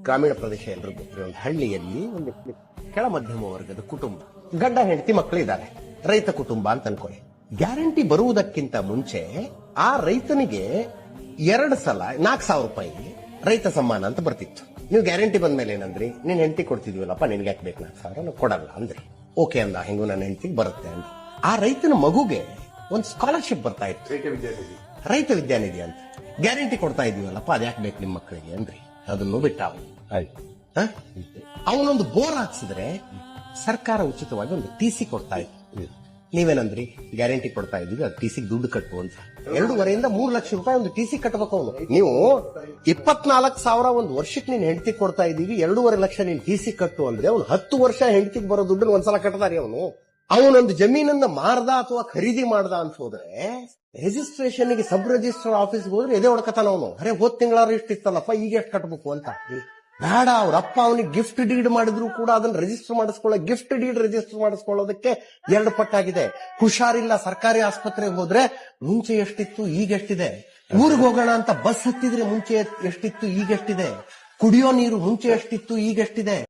ಗ್ರಾಮೀಣ ಪ್ರದೇಶ ಎಲ್ಲರೂ ಗೊತ್ತಿರೋ ಒಂದು ಹಳ್ಳಿಯಲ್ಲಿ ಒಂದು ಕೆಳ ಮಧ್ಯಮ ವರ್ಗದ ಕುಟುಂಬ, ಗಂಡ ಹೆಂಡತಿ ಮಕ್ಕಳಿದ್ದಾರೆ, ರೈತ ಕುಟುಂಬ ಅಂತ ಅನ್ಕೊಳ್ಳಿ. ಗ್ಯಾರಂಟಿ ಬರುವುದಕ್ಕಿಂತ ಮುಂಚೆ ಆ ರೈತನಿಗೆ 2 ಸಲ 4,000 ರೂಪಾಯಿ ರೈತ ಸಮ್ಮಾನ ಅಂತ ಬರ್ತಿತ್ತು. ನೀವು ಗ್ಯಾರಂಟಿ ಬಂದ ಮೇಲೆ ಏನಂದ್ರಿ, ನೀನ್ ಹೆಂಡತಿ ಕೊಡ್ತಿದ್ವಲ್ಲಪ್ಪ, ನಿನ್ಗೆ ಯಾಕೆ ಬೇಕು 4,000, ನಾವು ಕೊಡಲ್ಲ ಅಂದ್ರಿ. ಓಕೆ ಅಂದ, ಹೆಂಗು ನನ್ನ ಹೆಂಡತಿಗೆ ಬರುತ್ತೆ ಅಂದ. ಆ ರೈತನ ಮಗುಗೆ ಒಂದು ಸ್ಕಾಲರ್ಶಿಪ್ ಬರ್ತಾ ಇತ್ತು, ರೈತ ವಿದ್ಯಾನಿಧಿ ಅಂತ. ಗ್ಯಾರಂಟಿ ಕೊಡ್ತಾ ಇದೀವಲ್ಲಪ್ಪ, ಅದ್ ಯಾಕೆ ಬೇಕು ನಿಮ್ಮ ಮಕ್ಕಳಿಗೆ ಅಂದ್ರಿ. ಅದನ್ನು ಬಿಟ್ಟ ಅವನೊಂದು ಬೋರ್ ಹಾಕ್ಸಿದ್ರೆ ಸರ್ಕಾರ ಉಚಿತವಾಗಿ ಒಂದು TC ಕೊಡ್ತಾ ಇತ್ತು. ನೀವೇನಂದ್ರಿ, ಗ್ಯಾರಂಟಿ ಕೊಡ್ತಾ ಇದೀವಿ, ಅದು TC ದುಡ್ಡು ಕಟ್ಟು ಅಂತ. 2.5 3 ಲಕ್ಷ ರೂಪಾಯಿ ಒಂದು TC ಕಟ್ಟಬೇಕು ಅವನು. ನೀವು 24,000 ಒಂದು ವರ್ಷಕ್ಕೆ ನೀನ್ ಹೆಂಡತಿ ಕೊಡ್ತಾ ಇದೀವಿ, 2.5 ಲಕ್ಷ ನೀನ್ TC ಕಟ್ಟು ಅಂದ್ರೆ ಅವ್ನು 10 ವರ್ಷ ಹೆಂಡತಿಗೆ ಬರೋ ದುಡ್ಡನ್ನು ಒಂದ್ಸಲ ಕಟ್ಟದಾರಿ. ಅವನೊಂದು ಜಮೀನನ್ನ ಮಾರ್ದ ಅಥವಾ ಖರೀದಿ ಮಾಡ್ದ ಅಂತ ಹೋದ್ರೆ ರಿಜಿಸ್ಟ್ರೇಷನ್ಗೆ ಸಬ್ ರಿಜಿಸ್ಟರ್ ಆಫೀಸ್ಗೆ ಹೋದ್ರೆ ಎದೆ ಹೊಡ್ಕತಾನ ಅವನು. ಅರೆ ಹೋದ್ ತಿಂಗಳಾರು ಇಷ್ಟಿತ್ತಲ್ಲಪ್ಪ, ಈಗ ಎಷ್ಟು ಕಟ್ಬೇಕು ಅಂತ. ಬೇಡ, ಅವ್ರ ಅಪ್ಪ ಅವನಿಗೆ ಗಿಫ್ಟ್ ಡೀಡ್ ಮಾಡಿದ್ರು ಕೂಡ ಅದನ್ನ ರಿಜಿಸ್ಟರ್ ಗಿಫ್ಟ್ ಡೀಡ್ ರಿಜಿಸ್ಟರ್ ಮಾಡಿಸ್ಕೊಳ್ಳೋದಕ್ಕೆ 2 ಪಟ್ಟಾಗಿದೆ. ಹುಷಾರಿಲ್ಲ, ಸರ್ಕಾರಿ ಆಸ್ಪತ್ರೆಗೆ ಹೋದ್ರೆ ಮುಂಚೆ ಎಷ್ಟಿತ್ತು ಈಗ ಎಷ್ಟಿದೆ. ಊರಿಗೆ ಹೋಗೋಣ ಅಂತ ಬಸ್ ಹತ್ತಿದ್ರೆ ಮುಂಚೆ ಎಷ್ಟಿತ್ತು ಈಗ ಎಷ್ಟಿದೆ. ಕುಡಿಯೋ ನೀರು ಮುಂಚೆ ಎಷ್ಟಿತ್ತು ಈಗ ಎಷ್ಟಿದೆ.